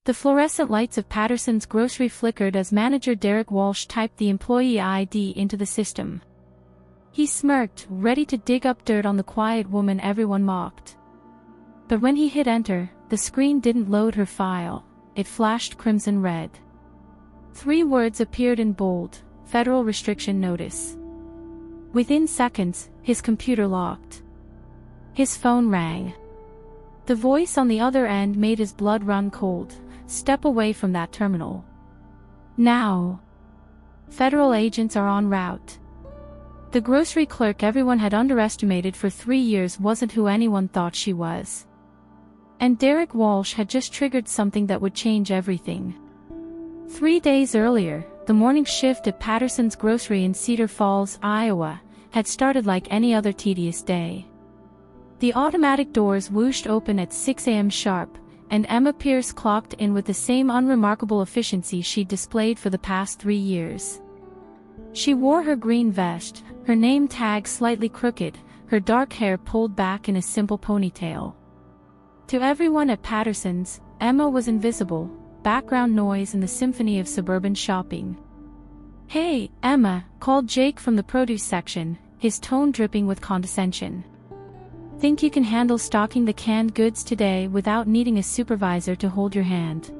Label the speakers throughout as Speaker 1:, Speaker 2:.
Speaker 1: The fluorescent lights of Patterson's grocery flickered as manager Derek Walsh typed the employee ID into the system. He smirked, ready to dig up dirt on the quiet woman everyone mocked. But when he hit enter, the screen didn't load her file, it flashed crimson red. 3 words appeared in bold: Federal Restriction Notice. Within seconds, his computer locked. His phone rang. The voice on the other end made his blood run cold. Step away from that terminal. Now. Federal agents are en route. The grocery clerk everyone had underestimated for 3 years wasn't who anyone thought she was. And Derek Walsh had just triggered something that would change everything. 3 days earlier, the morning shift at Patterson's grocery in Cedar Falls, Iowa, had started like any other tedious day. The automatic doors whooshed open at 6 a.m. sharp, and Emma Pierce clocked in with the same unremarkable efficiency she'd displayed for the past 3 years. She wore her green vest, her name tag slightly crooked, her dark hair pulled back in a simple ponytail. To everyone at Patterson's, Emma was invisible, background noise in the symphony of suburban shopping. "Hey, Emma," called Jake from the produce section, his tone dripping with condescension. "Think you can handle stocking the canned goods today without needing a supervisor to hold your hand?"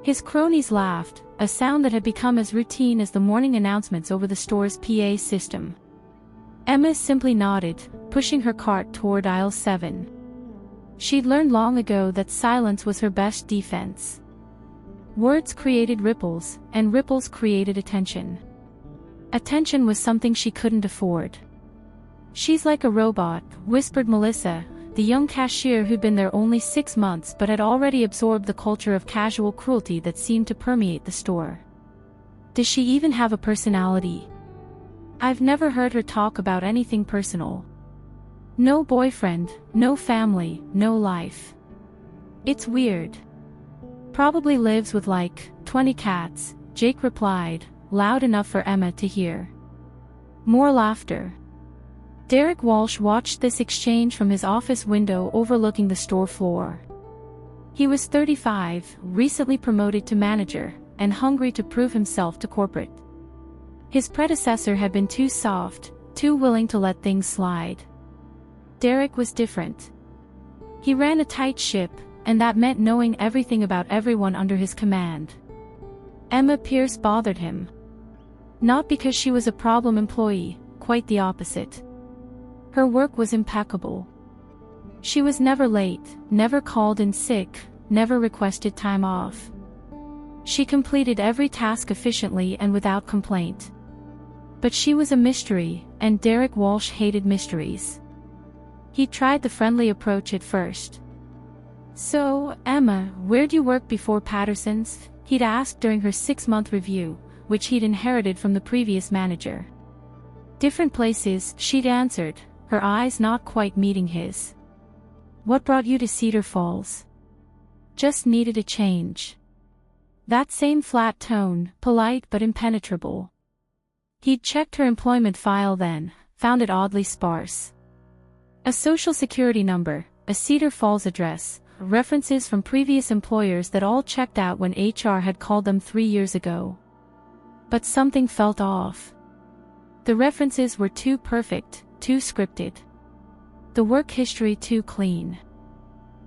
Speaker 1: His cronies laughed, a sound that had become as routine as the morning announcements over the store's PA system. Emma simply nodded, pushing her cart toward aisle 7. She'd learned long ago that silence was her best defense. Words created ripples, and ripples created attention. Attention was something she couldn't afford. "She's like a robot," whispered Melissa, the young cashier who'd been there only 6 months but had already absorbed the culture of casual cruelty that seemed to permeate the store. "Does she even have a personality? I've never heard her talk about anything personal. No boyfriend, no family, no life. It's weird. Probably lives with like 20 cats," Jake replied, loud enough for Emma to hear. More laughter. Derek Walsh watched this exchange from his office window overlooking the store floor. He was 35, recently promoted to manager, and hungry to prove himself to corporate. His predecessor had been too soft, too willing to let things slide. Derek was different. He ran a tight ship, and that meant knowing everything about everyone under his command. Emma Pierce bothered him. Not because she was a problem employee, quite the opposite. Her work was impeccable. She was never late, never called in sick, never requested time off. She completed every task efficiently and without complaint. But she was a mystery, and Derek Walsh hated mysteries. He tried the friendly approach at first. "So, Emma, where'd you work before Patterson's?" he'd asked during her 6-month review, which he'd inherited from the previous manager. "Different places," she'd answered, her eyes not quite meeting his. "What brought you to Cedar Falls?" "Just needed a change." That same flat tone, polite but impenetrable. He'd checked her employment file then, found it oddly sparse. A social security number, a Cedar Falls address, references from previous employers that all checked out when HR had called them 3 years ago. But something felt off. The references were too perfect, too scripted. The work history too clean.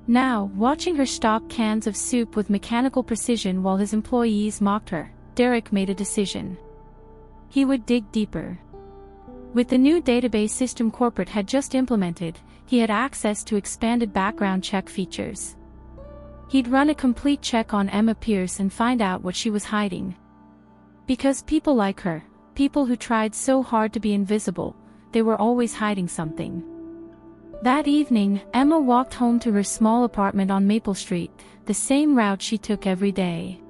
Speaker 1: Now, watching her stock cans of soup with mechanical precision while his employees mocked her, Derek made a decision. He would dig deeper. With the new database system corporate had just implemented, he had access to expanded background check features. He'd run a complete check on Emma Pierce and find out what she was hiding. Because people like her, people who tried so hard to be invisible, they were always hiding something. That evening, Emma walked home to her small apartment on Maple Street, the same route she took every day.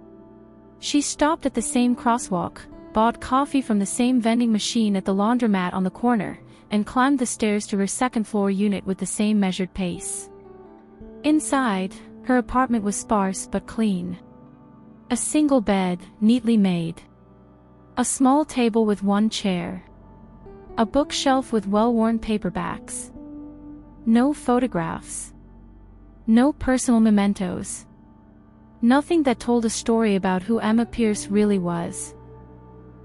Speaker 1: She stopped at the same crosswalk, bought coffee from the same vending machine at the laundromat on the corner, and climbed the stairs to her second-floor unit with the same measured pace. Inside, her apartment was sparse but clean. A single bed, neatly made. A small table with one chair. A bookshelf with well-worn paperbacks. No photographs. No personal mementos. Nothing that told a story about who Emma Pierce really was.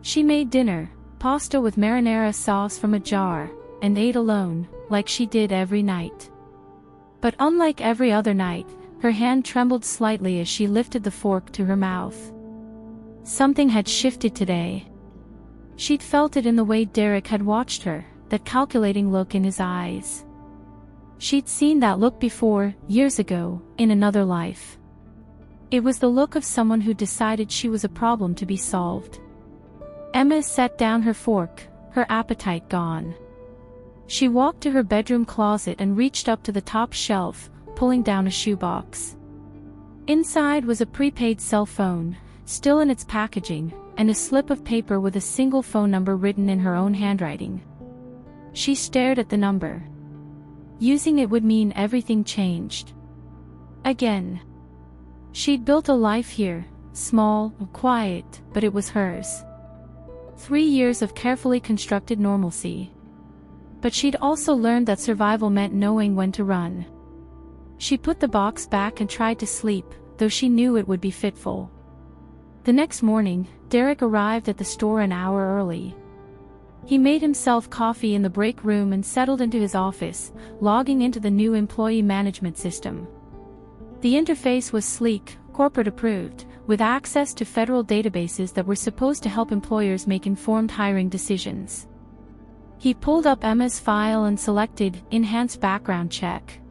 Speaker 1: She made dinner, pasta with marinara sauce from a jar, and ate alone, like she did every night. But unlike every other night, her hand trembled slightly as she lifted the fork to her mouth. Something had shifted today. She'd felt it in the way Derek had watched her, that calculating look in his eyes. She'd seen that look before, years ago, in another life. It was the look of someone who decided she was a problem to be solved. Emma set down her fork, her appetite gone. She walked to her bedroom closet and reached up to the top shelf, pulling down a shoebox. Inside was a prepaid cell phone, still in its packaging, and a slip of paper with a single phone number written in her own handwriting. She stared at the number. Using it would mean everything changed. Again. She'd built a life here, small, quiet, but it was hers. 3 years of carefully constructed normalcy. But she'd also learned that survival meant knowing when to run. She put the box back and tried to sleep, though she knew it would be fitful. The next morning, Derek arrived at the store an hour early. He made himself coffee in the break room and settled into his office, logging into the new employee management system. The interface was sleek, corporate-approved, with access to federal databases that were supposed to help employers make informed hiring decisions. He pulled up Emma's file and selected Enhance Background Check.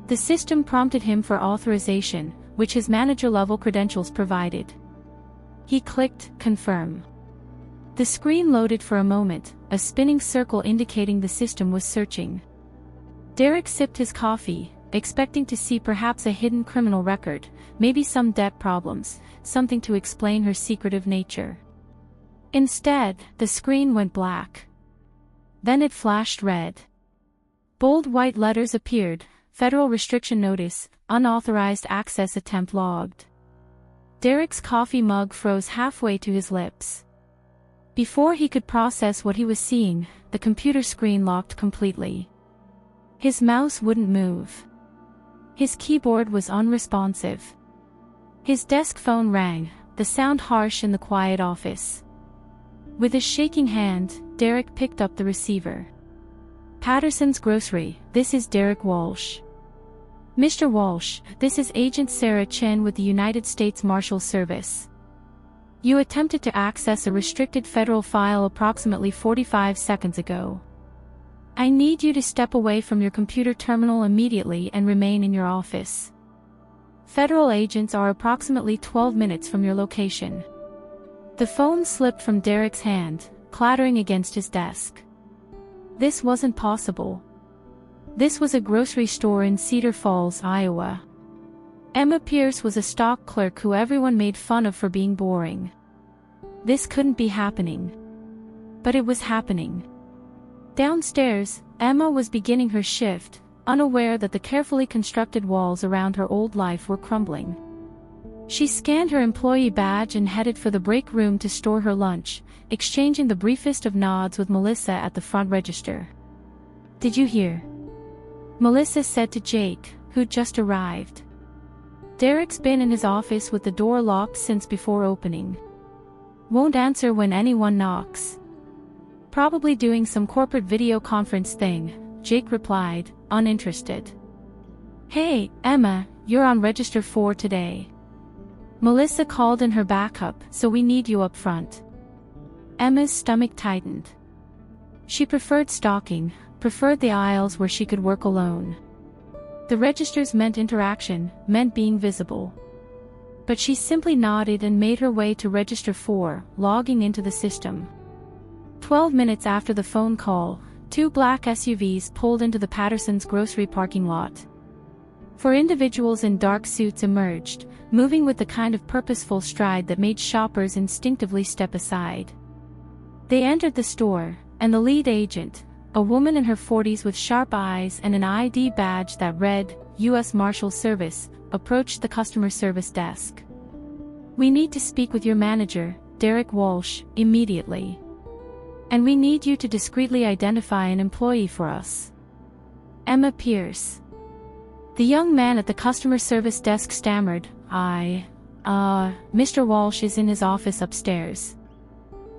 Speaker 1: The system prompted him for authorization, which his manager-level credentials provided. He clicked Confirm. The screen loaded for a moment, a spinning circle indicating the system was searching. Derek sipped his coffee, expecting to see perhaps a hidden criminal record, maybe some debt problems, something to explain her secretive nature. Instead, the screen went black. Then it flashed red. Bold white letters appeared, Federal Restriction Notice, Unauthorized Access Attempt logged. Derek's coffee mug froze halfway to his lips. Before he could process what he was seeing, the computer screen locked completely. His mouse wouldn't move. His keyboard was unresponsive. His desk phone rang, the sound harsh in the quiet office. With a shaking hand, Derek picked up the receiver. Patterson's Grocery, this is Derek Walsh. Mr. Walsh, this is Agent Sarah Chen with the United States Marshal Service. You attempted to access a restricted federal file approximately 45 seconds ago. I need you to step away from your computer terminal immediately and remain in your office. Federal agents are approximately 12 minutes from your location. The phone slipped from Derek's hand, clattering against his desk. This wasn't possible. This was a grocery store in Cedar Falls, Iowa. Emma Pierce was a stock clerk who everyone made fun of for being boring. This couldn't be happening. But it was happening. Downstairs, Emma was beginning her shift, unaware that the carefully constructed walls around her old life were crumbling. She scanned her employee badge and headed for the break room to store her lunch, exchanging the briefest of nods with Melissa at the front register. Did you hear? Melissa said to Jake, who'd just arrived. Derek's been in his office with the door locked since before opening. Won't answer when anyone knocks. Probably doing some corporate video conference thing, Jake replied, uninterested. Hey, Emma, you're on Register 4 today. Melissa called in her backup, so we need you up front. Emma's stomach tightened. She preferred stalking, preferred the aisles where she could work alone. The registers meant interaction, meant being visible. But she simply nodded and made her way to Register 4, logging into the system. 12 minutes after the phone call, 2 black SUVs pulled into the Patterson's grocery parking lot. 4 individuals in dark suits emerged, moving with the kind of purposeful stride that made shoppers instinctively step aside. They entered the store, and the lead agent, a woman in her 40s with sharp eyes and an ID badge that read, U.S. Marshal Service, approached the customer service desk. We need to speak with your manager, Derek Walsh, immediately. And we need you to discreetly identify an employee for us. Emma Pierce. The young man at the customer service desk stammered, Mr. Walsh is in his office upstairs.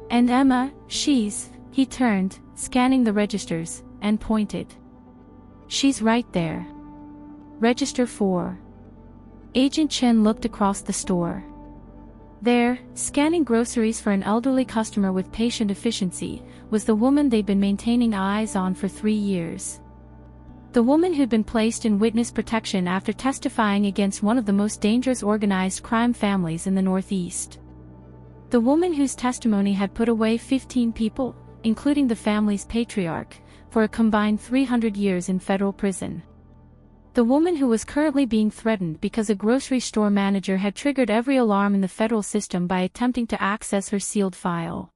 Speaker 1: And Emma, he turned, scanning the registers, and pointed. She's right there. Register 4. Agent Chen looked across the store. There, scanning groceries for an elderly customer with patient efficiency, was the woman they'd been maintaining eyes on for 3 years. The woman who'd been placed in witness protection after testifying against one of the most dangerous organized crime families in the Northeast. The woman whose testimony had put away 15 people, including the family's patriarch, for a combined 300 years in federal prison. The woman who was currently being threatened because a grocery store manager had triggered every alarm in the federal system by attempting to access her sealed file.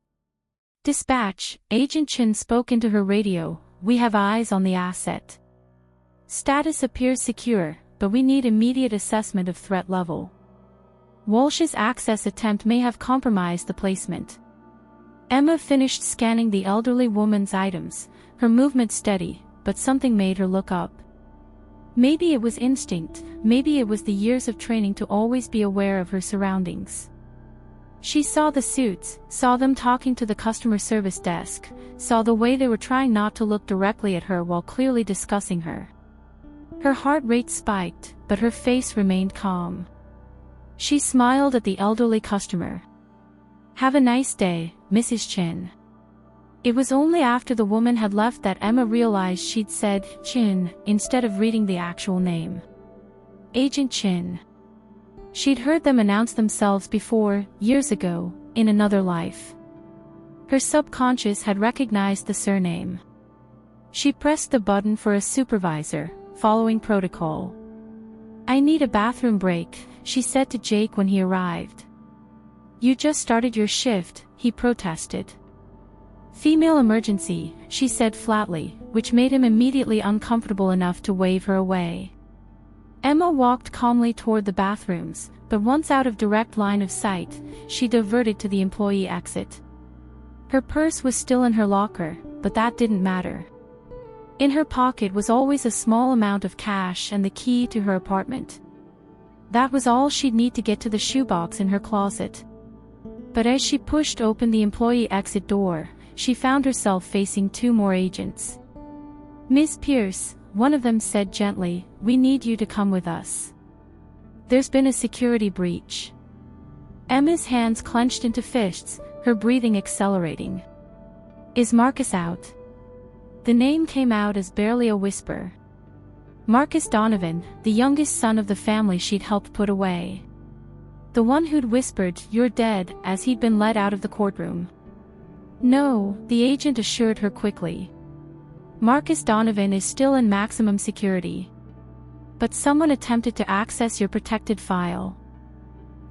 Speaker 1: Dispatch, Agent Chen spoke into her radio, "We have eyes on the asset. Status appears secure, but we need immediate assessment of threat level. Walsh's access attempt may have compromised the placement." Emma finished scanning the elderly woman's items, her movement steady, but something made her look up. Maybe it was instinct, maybe it was the years of training to always be aware of her surroundings. She saw the suits, saw them talking to the customer service desk, saw the way they were trying not to look directly at her while clearly discussing her. Her heart rate spiked, but her face remained calm. She smiled at the elderly customer. "Have a nice day, Mrs. Chen." It was only after the woman had left that Emma realized she'd said Chin instead of reading the actual name. Agent Chin. She'd heard them announce themselves before, years ago, in another life. Her subconscious had recognized the surname. She pressed the button for a supervisor, following protocol. "I need a bathroom break," she said to Jake when he arrived. "You just started your shift," he protested. "Female emergency," she said flatly, which made him immediately uncomfortable enough to wave her away. Emma walked calmly toward the bathrooms, but once out of direct line of sight, she diverted to the employee exit. Her purse was still in her locker, but that didn't matter. In her pocket was always a small amount of cash and the key to her apartment. That was all she'd need to get to the shoebox in her closet. But as she pushed open the employee exit door, she found herself facing 2 more agents. "Miss Pierce," one of them said gently, "we need you to come with us. There's been a security breach." Emma's hands clenched into fists, her breathing accelerating. "Is Marcus out?" The name came out as barely a whisper. Marcus Donovan, the youngest son of the family she'd helped put away. The one who'd whispered, "You're dead," as he'd been led out of the courtroom. "No," the agent assured her quickly. "Marcus Donovan is still in maximum security. But someone attempted to access your protected file.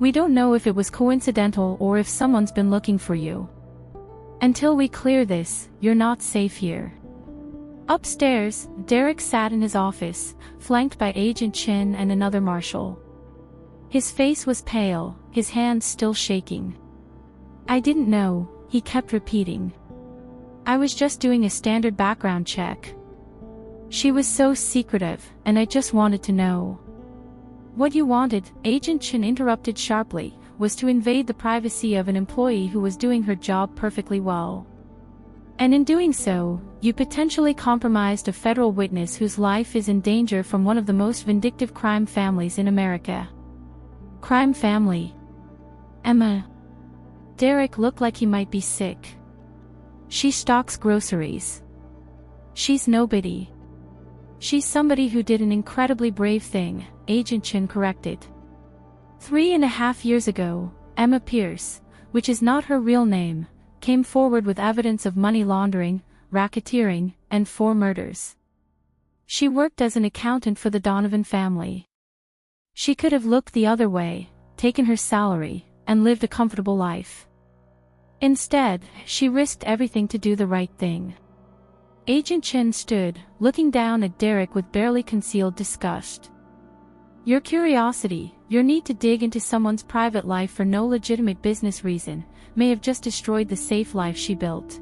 Speaker 1: We don't know if it was coincidental or if someone's been looking for you. Until we clear this, you're not safe here." Upstairs, Derek sat in his office, flanked by Agent Chin and another marshal. His face was pale, his hands still shaking. "I didn't know," he kept repeating. "I was just doing a standard background check. She was so secretive, and I just wanted to know." "What you wanted," Agent Chin interrupted sharply, "was to invade the privacy of an employee who was doing her job perfectly well. And in doing so, you potentially compromised a federal witness whose life is in danger from one of the most vindictive crime families in America." "Crime family?" "Emma." Derek looked like he might be sick. "She stocks groceries. She's nobody." "She's somebody who did an incredibly brave thing," Agent Chin corrected. 3.5 years ago, Emma Pierce, which is not her real name, came forward with evidence of money laundering, racketeering, and 4 murders. She worked as an accountant for the Donovan family. She could have looked the other way, taken her salary, and lived a comfortable life. Instead, she risked everything to do the right thing. Agent Chin stood, looking down at Derek with barely concealed disgust. "Your curiosity, your need to dig into someone's private life for no legitimate business reason, may have just destroyed the safe life she built.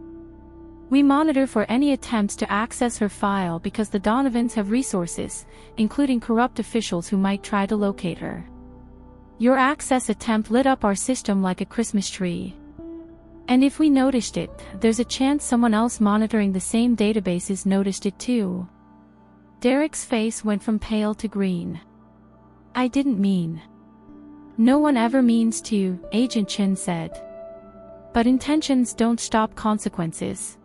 Speaker 1: We monitor for any attempts to access her file because the Donovans have resources, including corrupt officials who might try to locate her. Your access attempt lit up our system like a Christmas tree. And if we noticed it, there's a chance someone else monitoring the same databases noticed it too. Derek's face went from pale to green. I didn't mean. No one ever means to, Agent Chin said. But intentions don't stop consequences.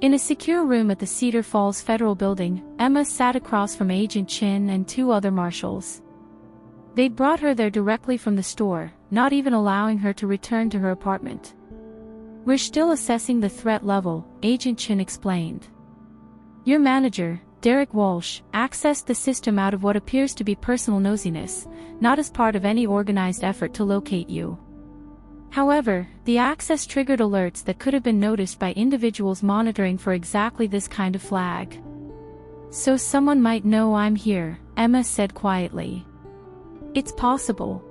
Speaker 1: In a secure room at the Cedar Falls Federal Building, Emma sat across from Agent Chin and two other marshals. They'd brought her there directly from the store, not even allowing her to return to her apartment. We're still assessing the threat level, Agent Chin explained. Your manager, Derek Walsh, accessed the system out of what appears to be personal nosiness, not as part of any organized effort to locate you. However, the access triggered alerts that could have been noticed by individuals monitoring for exactly this kind of flag. So someone might know I'm here, Emma said quietly. It's possible.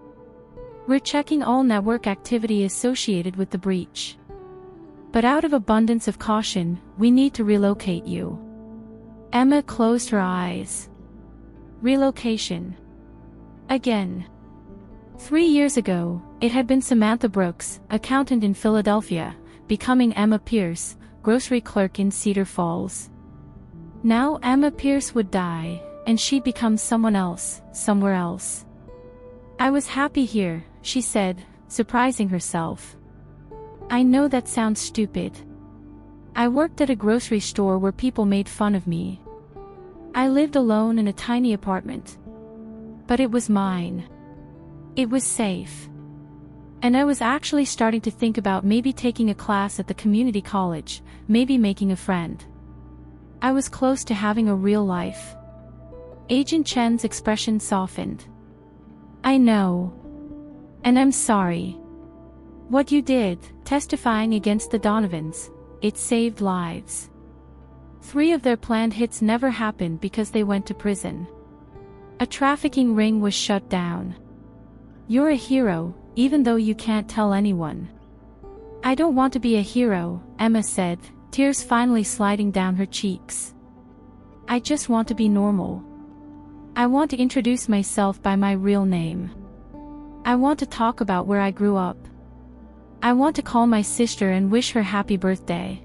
Speaker 1: We're checking all network activity associated with the breach. But out of abundance of caution, we need to relocate you. Emma closed her eyes. Relocation. Again. 3 years ago, it had been Samantha Brooks, accountant in Philadelphia, becoming Emma Pierce, grocery clerk in Cedar Falls. Now Emma Pierce would die, and she'd become someone else, somewhere else. I was happy here, she said, surprising herself. I know that sounds stupid. I worked at a grocery store where people made fun of me. I lived alone in a tiny apartment. But it was mine. It was safe. And I was actually starting to think about maybe taking a class at the community college, maybe making a friend. I was close to having a real life. Agent Chen's expression softened. I know. And I'm sorry. What you did, testifying against the Donovans, it saved lives. 3 of their planned hits never happened because they went to prison. A trafficking ring was shut down. You're a hero, even though you can't tell anyone. I don't want to be a hero, Emma said, tears finally sliding down her cheeks. I just want to be normal. I want to introduce myself by my real name. I want to talk about where I grew up. I want to call my sister and wish her happy birthday.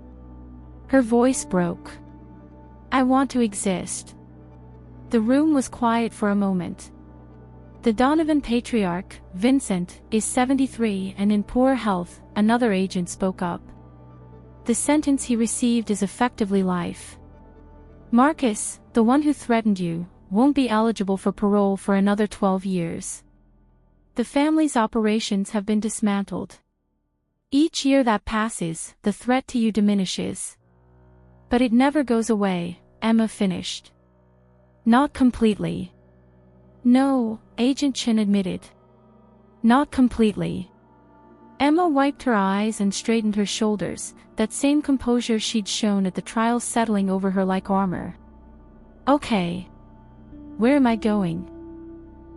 Speaker 1: Her voice broke. I want to exist. The room was quiet for a moment. The Donovan patriarch, Vincent, is 73 and in poor health, another agent spoke up. The sentence he received is effectively life. Marcus, the one who threatened you, won't be eligible for parole for another 12 years. The family's operations have been dismantled. Each year that passes, the threat to you diminishes. But it never goes away, Emma finished. Not completely. No, Agent Chin admitted. Not completely. Emma wiped her eyes and straightened her shoulders, that same composure she'd shown at the trial settling over her like armor. Okay. Where am I going?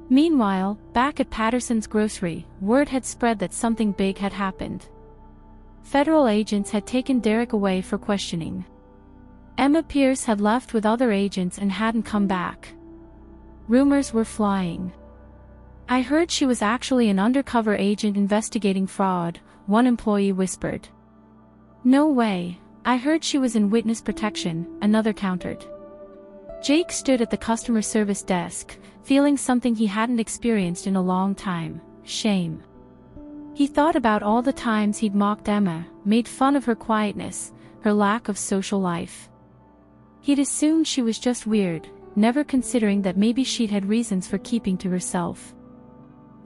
Speaker 1: Meanwhile, back at Patterson's grocery, word had spread that something big had happened. Federal agents had taken Derek away for questioning. Emma Pierce had left with other agents and hadn't come back. Rumors were flying. I heard she was actually an undercover agent investigating fraud, one employee whispered. No way, I heard she was in witness protection, another countered. Jake stood at the customer service desk, feeling something he hadn't experienced in a long time, shame. He thought about all the times he'd mocked Emma, made fun of her quietness, her lack of social life. He'd assumed she was just weird, never considering that maybe she'd had reasons for keeping to herself.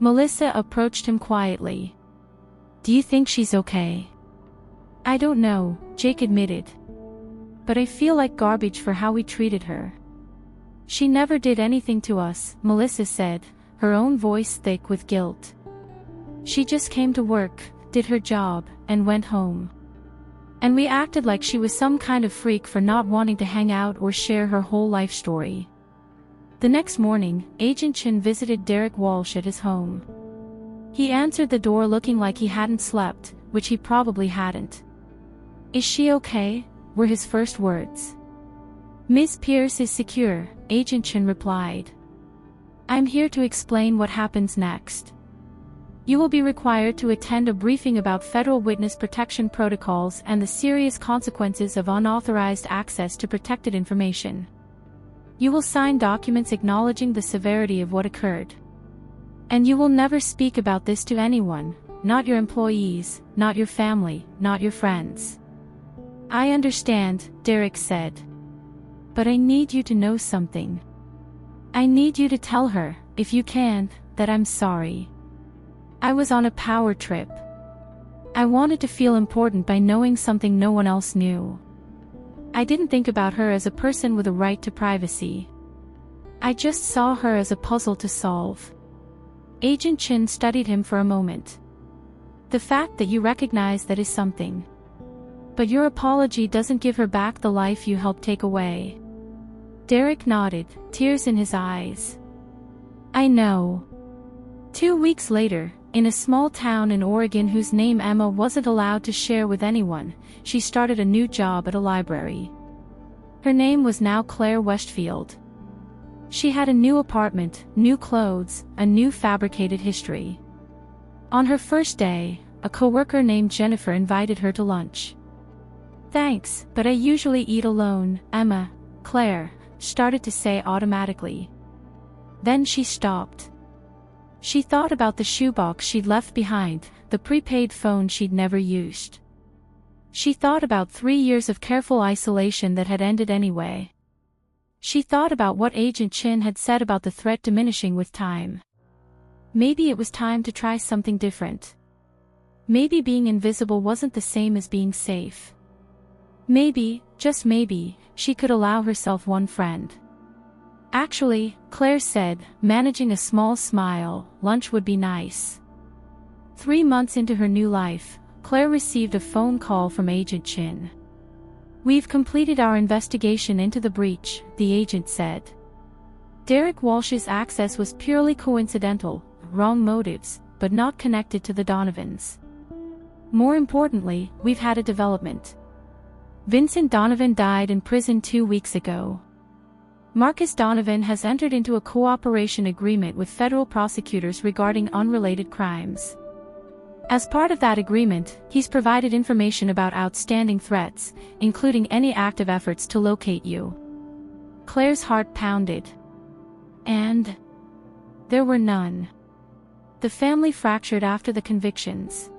Speaker 1: Melissa approached him quietly. Do you think she's okay? I don't know, Jake admitted. But I feel like garbage for how we treated her. She never did anything to us, Melissa said, her own voice thick with guilt. She just came to work, did her job, and went home. And we acted like she was some kind of freak for not wanting to hang out or share her whole life story. The next morning, Agent Chin visited Derek Walsh at his home. He answered the door looking like he hadn't slept, which he probably hadn't. Is she okay? Were his first words. Miss Pierce is secure, Agent Chin replied. I'm here to explain what happens next. You will be required to attend a briefing about federal witness protection protocols and the serious consequences of unauthorized access to protected information. You will sign documents acknowledging the severity of what occurred. And you will never speak about this to anyone, not your employees, not your family, not your friends. I understand, Derek said. But I need you to know something. I need you to tell her, if you can, that I'm sorry. I was on a power trip. I wanted to feel important by knowing something no one else knew. I didn't think about her as a person with a right to privacy. I just saw her as a puzzle to solve. Agent Chin studied him for a moment. The fact that you recognize that is something. But your apology doesn't give her back the life you helped take away. Derek nodded, tears in his eyes. I know. 2 weeks later, in a small town in Oregon whose name Emma wasn't allowed to share with anyone, she started a new job at a library. Her name was now Claire Westfield. She had a new apartment, new clothes, a new fabricated history. On her first day, a coworker named Jennifer invited her to lunch. Thanks, but I usually eat alone, Emma, Claire started to say automatically. Then she stopped. She thought about the shoebox she'd left behind, the prepaid phone she'd never used. She thought about 3 years of careful isolation that had ended anyway. She thought about what Agent Chin had said about the threat diminishing with time. Maybe it was time to try something different. Maybe being invisible wasn't the same as being safe. Maybe, just maybe, she could allow herself one friend. Actually, Claire said, managing a small smile, lunch would be nice. 3 months into her new life, Claire received a phone call from Agent Chin. We've completed our investigation into the breach, the agent said. Derek Walsh's access was purely coincidental, wrong motives, but not connected to the Donovans. More importantly, we've had a development. Vincent Donovan died in prison 2 weeks ago. Marcus Donovan has entered into a cooperation agreement with federal prosecutors regarding unrelated crimes. As part of that agreement, he's provided information about outstanding threats, including any active efforts to locate you. Claire's heart pounded. And there were none. The family fractured after the convictions.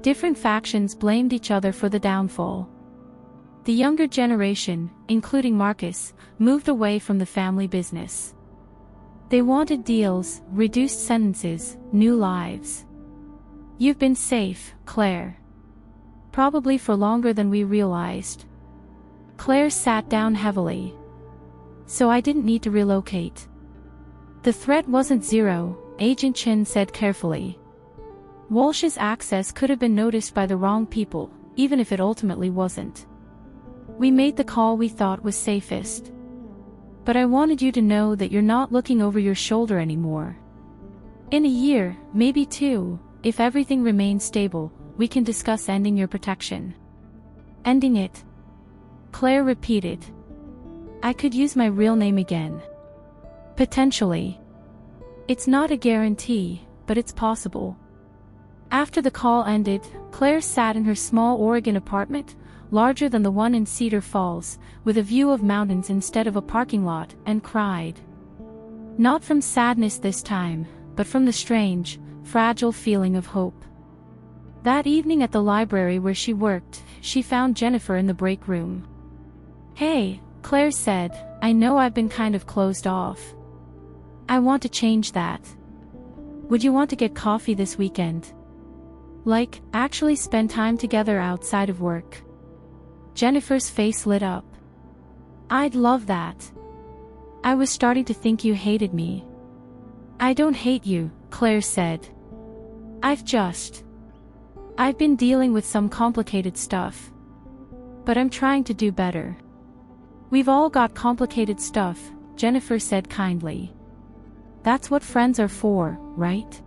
Speaker 1: Different factions blamed each other for the downfall. The younger generation, including Marcus, moved away from the family business. They wanted deals, reduced sentences, new lives. You've been safe, Claire. Probably for longer than we realized. Claire sat down heavily. So I didn't need to relocate. The threat wasn't zero, Agent Chin said carefully. Walsh's access could have been noticed by the wrong people, even if it ultimately wasn't. We made the call we thought was safest. But I wanted you to know that you're not looking over your shoulder anymore. In a year, maybe 2, if everything remains stable, we can discuss ending your protection. Ending it? Claire repeated. I could use my real name again. Potentially. It's not a guarantee, but it's possible. After the call ended, Claire sat in her small Oregon apartment, larger than the one in Cedar Falls, with a view of mountains instead of a parking lot, and cried. Not from sadness this time, but from the strange, fragile feeling of hope. That evening at the library where she worked, she found Jennifer in the break room. Hey, Claire said, I know I've been kind of closed off. I want to change that. Would you want to get coffee this weekend? Like, actually spend time together outside of work? Jennifer's face lit up. I'd love that. I was starting to think you hated me. I don't hate you, Claire said. I've been dealing with some complicated stuff. But I'm trying to do better. We've all got complicated stuff, Jennifer said kindly. That's what friends are for, right?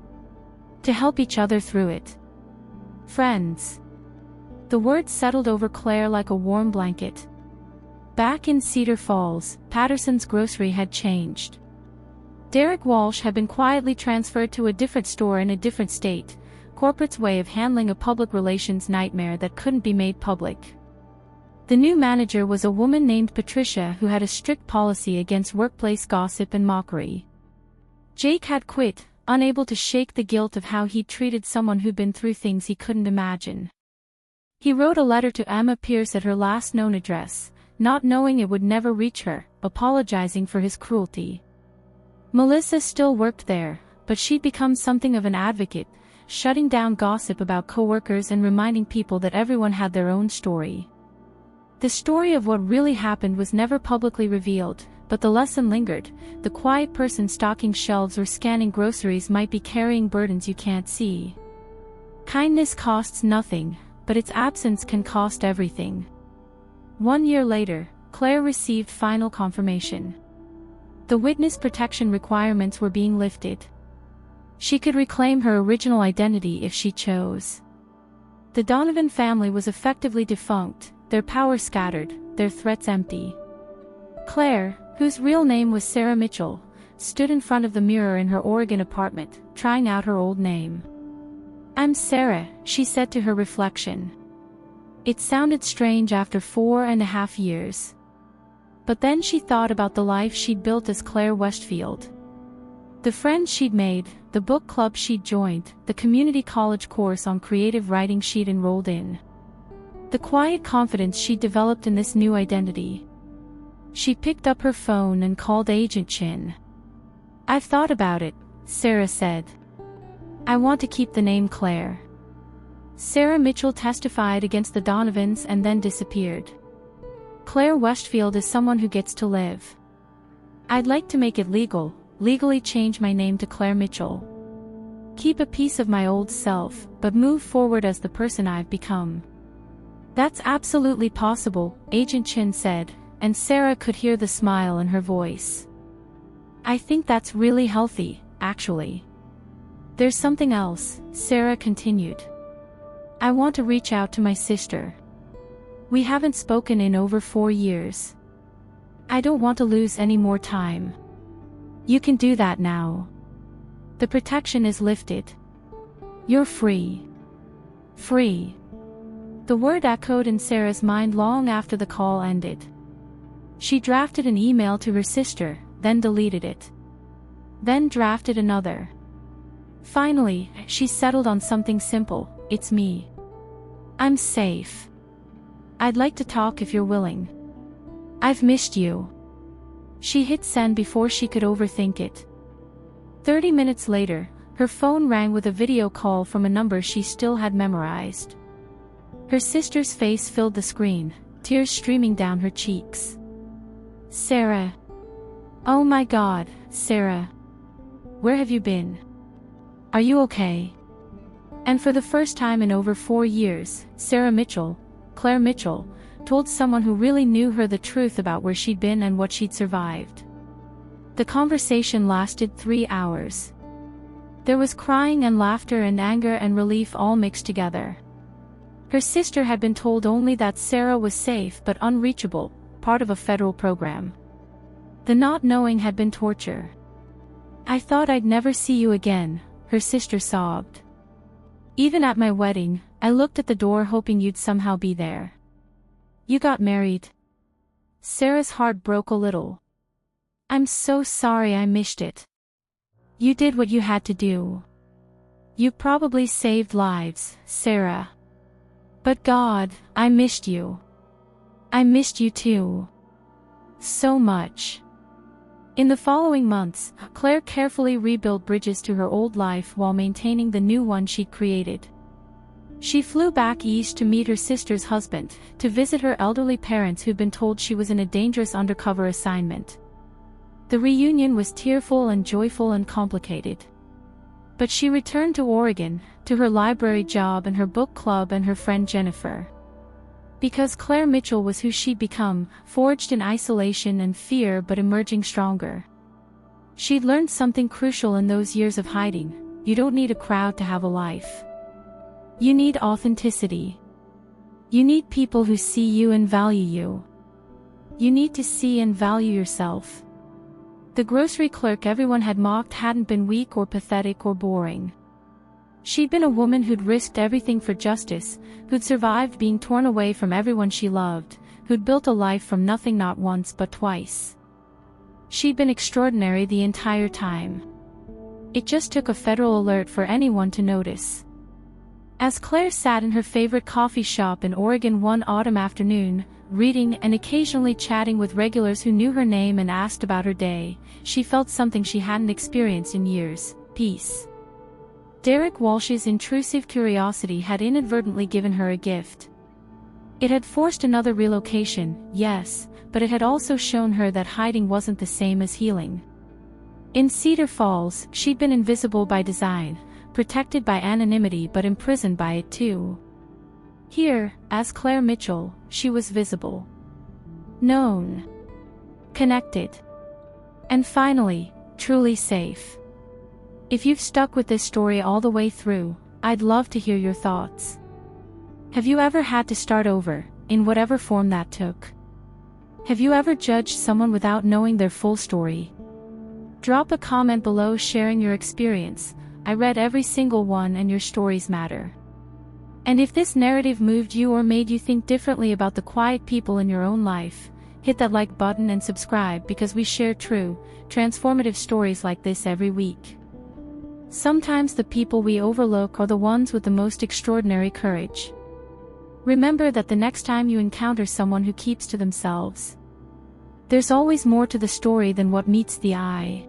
Speaker 1: To help each other through it. Friends. The word settled over Claire like a warm blanket. Back in Cedar Falls, Patterson's grocery had changed. Derek Walsh had been quietly transferred to a different store in a different state, corporate's way of handling a public relations nightmare that couldn't be made public. The new manager was a woman named Patricia who had a strict policy against workplace gossip and mockery. Jake had quit, unable to shake the guilt of how he'd treated someone who'd been through things he couldn't imagine. He wrote a letter to Emma Pierce at her last known address, not knowing it would never reach her, apologizing for his cruelty. Melissa still worked there, but she'd become something of an advocate, shutting down gossip about coworkers and reminding people that everyone had their own story. The story of what really happened was never publicly revealed, but the lesson lingered. The quiet person stocking shelves or scanning groceries might be carrying burdens you can't see. Kindness costs nothing, but its absence can cost everything. 1 year later, Claire received final confirmation. The witness protection requirements were being lifted. She could reclaim her original identity if she chose. The Donovan family was effectively defunct, their power scattered, their threats empty. Claire, whose real name was Sarah Mitchell, stood in front of the mirror in her Oregon apartment, trying out her old name. "I'm Sarah," she said to her reflection. It sounded strange after 4.5 years. But then she thought about the life she'd built as Claire Westfield. The friends she'd made, the book club she'd joined, the community college course on creative writing she'd enrolled in. The quiet confidence she'd developed in this new identity. She picked up her phone and called Agent Chin. "I've thought about it," Sarah said. "I want to keep the name Claire." Sarah Mitchell testified against the Donovans and then disappeared. "Claire Westfield is someone who gets to live. I'd like to make it legal, legally change my name to Claire Mitchell. Keep a piece of my old self, but move forward as the person I've become." "That's absolutely possible," Agent Chin said, and Sarah could hear the smile in her voice. "I think that's really healthy, actually." "There's something else," Sarah continued. "I want to reach out to my sister. We haven't spoken in over 4 years. I don't want to lose any more time. You can do that now. The protection is lifted. You're free. Free." The word echoed in Sarah's mind long after the call ended. She drafted an email to her sister, then deleted it. Then drafted another. Finally, she settled on something simple: "It's me. I'm safe. I'd like to talk if you're willing. I've missed you." She hit send before she could overthink it. 30 minutes later, her phone rang with a video call from a number she still had memorized. Her sister's face filled the screen, tears streaming down her cheeks. "Sarah. Oh my God, Sarah. Where have you been? Are you okay?" And for the first time in over 4 years, Sarah Mitchell, Claire Mitchell, told someone who really knew her the truth about where she'd been and what she'd survived. The conversation lasted 3 hours. There was crying and laughter and anger and relief all mixed together. Her sister had been told only that Sarah was safe but unreachable, part of a federal program. The not knowing had been torture. "I thought I'd never see you again," her sister sobbed. "Even at my wedding, I looked at the door hoping you'd somehow be there. You got married." Sarah's heart broke a little. "I'm so sorry I missed it. You did what you had to do. You probably saved lives, Sarah. But God, I missed you. I missed you too. So much." In the following months, Claire carefully rebuilt bridges to her old life while maintaining the new one she'd created. She flew back east to meet her sister's husband, to visit her elderly parents who'd been told she was in a dangerous undercover assignment. The reunion was tearful and joyful and complicated. But she returned to Oregon, to her library job and her book club and her friend Jennifer. Because Claire Mitchell was who she'd become, forged in isolation and fear but emerging stronger. She'd learned something crucial in those years of hiding: you don't need a crowd to have a life. You need authenticity. You need people who see you and value you. You need to see and value yourself. The grocery clerk everyone had mocked hadn't been weak or pathetic or boring. She'd been a woman who'd risked everything for justice, who'd survived being torn away from everyone she loved, who'd built a life from nothing not once but twice. She'd been extraordinary the entire time. It just took a federal alert for anyone to notice. As Claire sat in her favorite coffee shop in Oregon one autumn afternoon, reading and occasionally chatting with regulars who knew her name and asked about her day, she felt something she hadn't experienced in years: peace. Derek Walsh's intrusive curiosity had inadvertently given her a gift. It had forced another relocation, yes, but it had also shown her that hiding wasn't the same as healing. In Cedar Falls, she'd been invisible by design, protected by anonymity but imprisoned by it too. Here, as Claire Mitchell, she was visible, known, connected, and finally, truly safe. If you've stuck with this story all the way through, I'd love to hear your thoughts. Have you ever had to start over, in whatever form that took? Have you ever judged someone without knowing their full story? Drop a comment below sharing your experience. I read every single one and your stories matter. And if this narrative moved you or made you think differently about the quiet people in your own life, hit that like button and subscribe because we share true, transformative stories like this every week. Sometimes the people we overlook are the ones with the most extraordinary courage. Remember that the next time you encounter someone who keeps to themselves, there's always more to the story than what meets the eye.